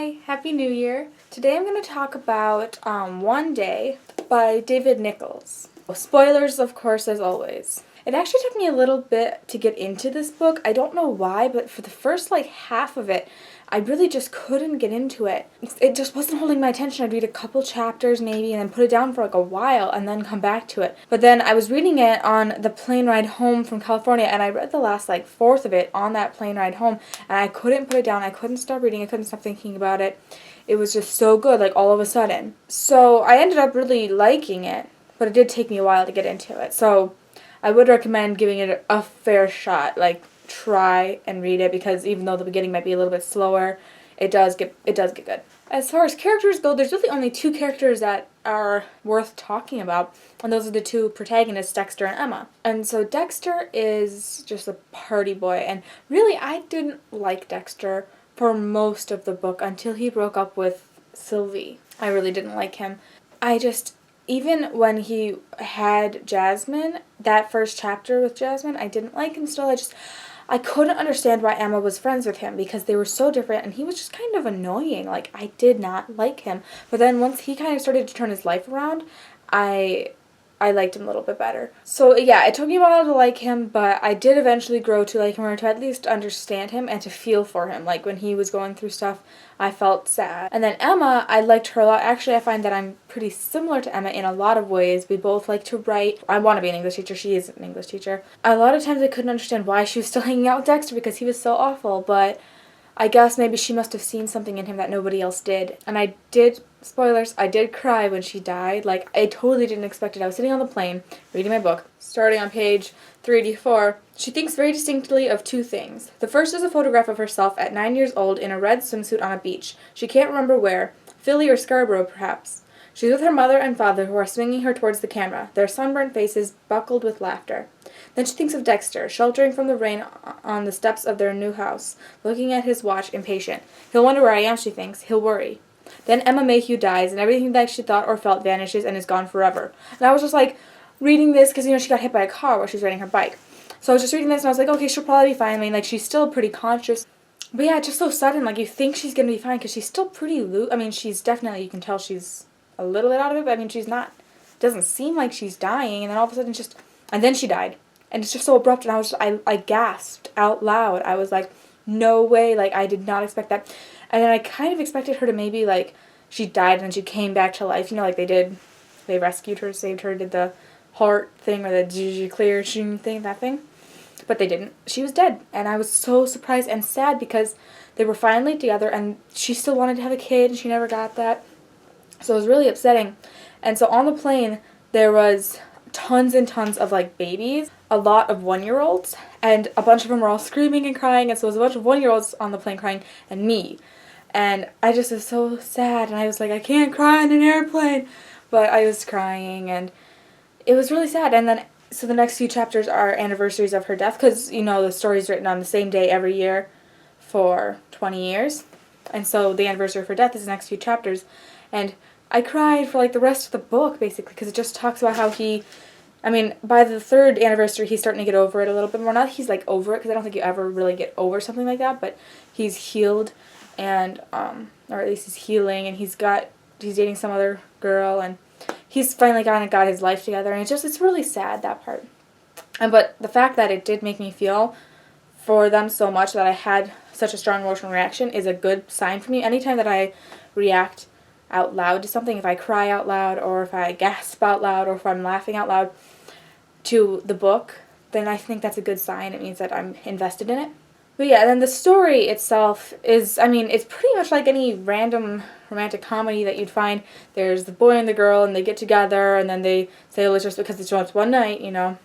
Hi, Happy New Year. Today I'm going to talk about One Day by David Nicholls. Spoilers, of course, as always. It actually took me a little bit to get into this book. I don't know why, but for the first half of it, I really just couldn't get into it. It just wasn't holding my attention. I'd read a couple chapters maybe and then put it down for a while and then come back to it. But then I was reading it on the plane ride home from California, and I read the last fourth of it on that plane ride home, and I couldn't put it down. I couldn't stop reading. I couldn't stop thinking about it. It was just so good, all of a sudden. So I ended up really liking it, but it did take me a while to get into it. So I would recommend giving it a fair shot. Try and read it, because even though the beginning might be a little bit slower, it does get good. As far as characters go, there's really only two characters that are worth talking about, and those are the two protagonists, Dexter and Emma. And so Dexter is just a party boy, and really I didn't like Dexter for most of the book until he broke up with Sylvie. I really didn't like him. Even when he had Jasmine, that first chapter with Jasmine, I didn't like him still. I couldn't understand why Emma was friends with him, because they were so different, and he was just kind of annoying. I did not like him. But then once he kind of started to turn his life around, I liked him a little bit better. So yeah, it took me a while to like him, but I did eventually grow to like him, or to at least understand him and to feel for him. When he was going through stuff, I felt sad. And then Emma, I liked her a lot. Actually, I find that I'm pretty similar to Emma in a lot of ways. We both like to write. I want to be an English teacher. She is an English teacher. A lot of times I couldn't understand why she was still hanging out with Dexter, because he was so awful, but I guess maybe she must have seen something in him that nobody else did. And spoilers, I did cry when she died. I totally didn't expect it. I was sitting on the plane, reading my book, starting on page 384. She thinks very distinctly of two things. The first is a photograph of herself at 9 years old in a red swimsuit on a beach. She can't remember where. Philly or Scarborough, perhaps. She's with her mother and father, who are swinging her towards the camera, their sunburnt faces buckled with laughter. Then she thinks of Dexter, sheltering from the rain on the steps of their new house, looking at his watch, impatient. He'll wonder where I am, she thinks. He'll worry. Then Emma Mayhew dies, and everything that she thought or felt vanishes and is gone forever. And I was just reading this, because she got hit by a car while she was riding her bike. So I was just reading this, and I was like, okay, she'll probably be fine. She's still pretty conscious. But yeah, it's just so sudden. You think she's going to be fine, because she's still pretty loose. she's definitely, you can tell she's a little bit out of it, but she's not. It doesn't seem like she's dying, and then all of a sudden and then she died. And it's just so abrupt, and I gasped out loud. I was like, no way, I did not expect that. And then I kind of expected her to maybe, she died and then she came back to life, they did. They rescued her, saved her, did the heart thing, or the clear thing, that thing. But they didn't. She was dead, and I was so surprised and sad, because they were finally together, and she still wanted to have a kid, and she never got that. So it was really upsetting. And so on the plane, there was tons and tons of babies, a lot of 1-year-olds, and a bunch of them were all screaming and crying, and so there was a bunch of 1-year-olds on the plane crying, and me. And I just was so sad, and I was I can't cry on an airplane, but I was crying, and it was really sad. And then, so the next few chapters are anniversaries of her death, because, the story's written on the same day every year for 20 years, and so the anniversary of her death is the next few chapters, and I cried for the rest of the book, basically, because it just talks about how by the third anniversary, he's starting to get over it a little bit more. Not that he's over it, because I don't think you ever really get over something like that, but he's healed, and or at least he's healing, and he's dating some other girl, and he's finally got his life together, and it's really sad, that part. But the fact that it did make me feel for them so much, that I had such a strong emotional reaction, is a good sign for me. Anytime that I react out loud to something, if I cry out loud, or if I gasp out loud, or if I'm laughing out loud to the book, then I think that's a good sign. It means that I'm invested in it. But yeah, then the story itself is, it's pretty much like any random romantic comedy that you'd find. There's the boy and the girl, and they get together, and then they say, oh, it's just because it's just one night, and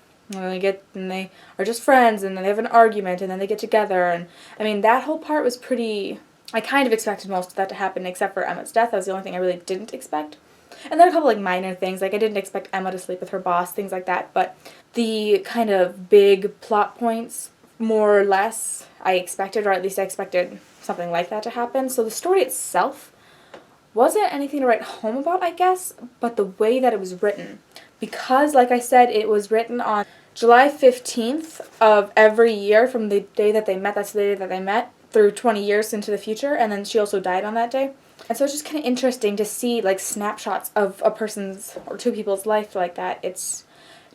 they are just friends, and then they have an argument, and then they get together, and that whole part was pretty. I kind of expected most of that to happen, except for Emma's death. That was the only thing I really didn't expect. And then a couple minor things, I didn't expect Emma to sleep with her boss, things like that, but the kind of big plot points, more or less, I expected, or at least I expected something like that to happen. So the story itself wasn't anything to write home about, I guess, but the way that it was written. Because, like I said, it was written on July 15th of every year from the day that they met. That's the day that they met. through 20 years into the future, and then she also died on that day. And so it's just kind of interesting to see like snapshots of a person's or two people's life like that. It's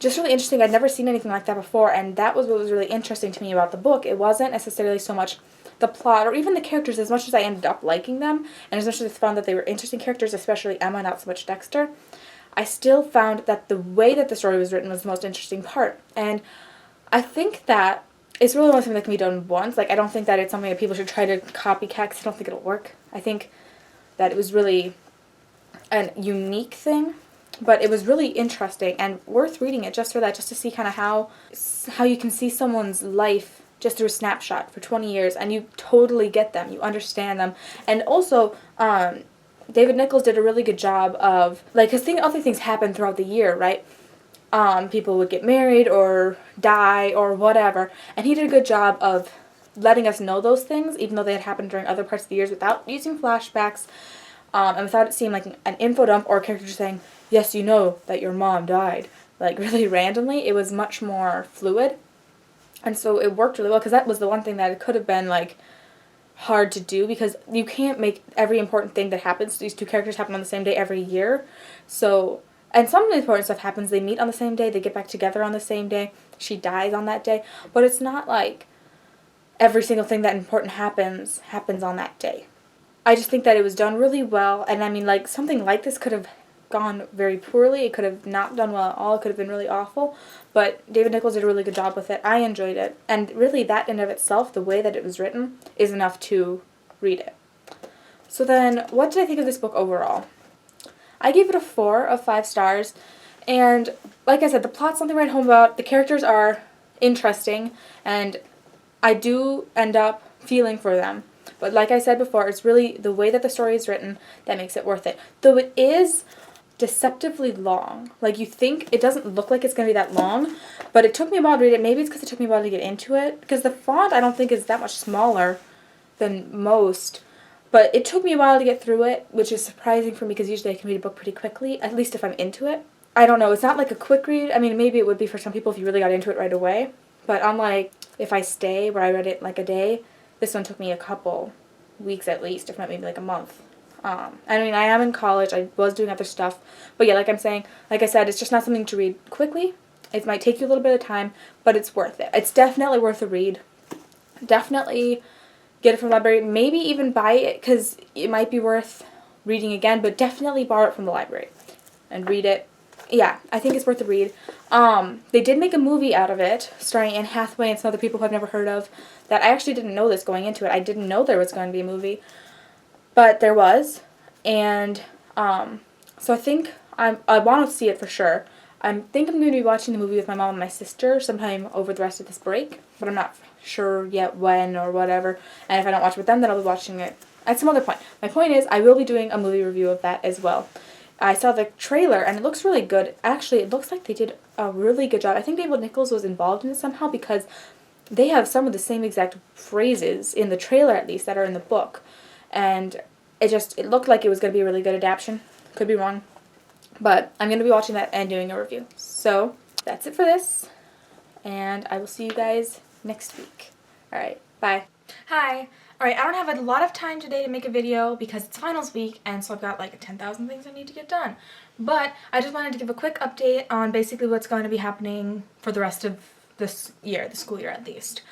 just really interesting. I'd never seen anything like that before, and that was what was really interesting to me about the book. It wasn't necessarily so much the plot or even the characters, as much as I ended up liking them, and as much as I found that they were interesting characters, especially Emma, not so much Dexter. I still found that the way that the story was written was the most interesting part. And I think that it's really only something that can be done once. Like, I don't think that it's something that people should try to copycat, because I don't think it'll work. I think that it was really a unique thing, but it was really interesting and worth reading it just for that, just to see kind of how you can see someone's life just through a snapshot for 20 years, and you totally get them, you understand them. And also, David Nicholls did a really good job of, like, because other things happen throughout the year, right? People would get married or die or whatever, and he did a good job of letting us know those things, even though they had happened during other parts of the years, without using flashbacks, and without it seeming like an info dump or a character just saying, yes, you know that your mom died, like really randomly. It was much more fluid, and so it worked really well, because that was the one thing that it could have been like hard to do, because you can't make every important thing that happens to these two characters happen on the same day every year. So, and some of the important stuff happens, they meet on the same day, they get back together on the same day, she dies on that day, but it's not like every single thing that important happens on that day. I just think that it was done really well, and I mean, like, something like this could have gone very poorly, it could have not done well at all, it could have been really awful, but David Nicholls did a really good job with it. I enjoyed it, and really that in of itself, the way that it was written, is enough to read it. So then, what did I think of this book overall? I gave it a 4 of 5 stars, and like I said, the plot's something to write home about, the characters are interesting, and I do end up feeling for them. But like I said before, it's really the way that the story is written that makes it worth it. Though it is deceptively long. Like, you think it doesn't look like it's going to be that long, but it took me a while to read it. Maybe it's because it took me a while to get into it, because the font I don't think is that much smaller than most. But it took me a while to get through it, which is surprising for me, because usually I can read a book pretty quickly, at least if I'm into it. I don't know, it's not like a quick read. I mean, maybe it would be for some people if you really got into it right away. But unlike If I Stay, where I read it like a day, this one took me a couple weeks at least, if not maybe like a month. I mean, I am in college, I was doing other stuff, but yeah, like I said, it's just not something to read quickly. It might take you a little bit of time, but it's worth it. It's definitely worth a read. Definitely get it from the library, maybe even buy it, because it might be worth reading again, but definitely borrow it from the library and read it. Yeah, I think it's worth a read. They did make a movie out of it, starring Anne Hathaway and some other people who I've never heard of, that I actually didn't know this going into it. I didn't know there was going to be a movie, but there was, and so I think I want to see it for sure. I think I'm going to be watching the movie with my mom and my sister sometime over the rest of this break, but I'm not sure yet when or whatever, and if I don't watch it with them, then I'll be watching it at some other point. My point is, I will be doing a movie review of that as well. I saw the trailer, and it looks really good. Actually, it looks like they did a really good job. I think David Nicholls was involved in it somehow, because they have some of the same exact phrases in the trailer, at least, that are in the book. And it looked like it was going to be a really good adaptation. Could be wrong. But I'm going to be watching that and doing a review. So, that's it for this. And I will see you guys next week. Alright, bye. Hi. Alright, I don't have a lot of time today to make a video because it's finals week, and so I've got like 10,000 things I need to get done. But I just wanted to give a quick update on basically what's going to be happening for the rest of this year, the school year at least.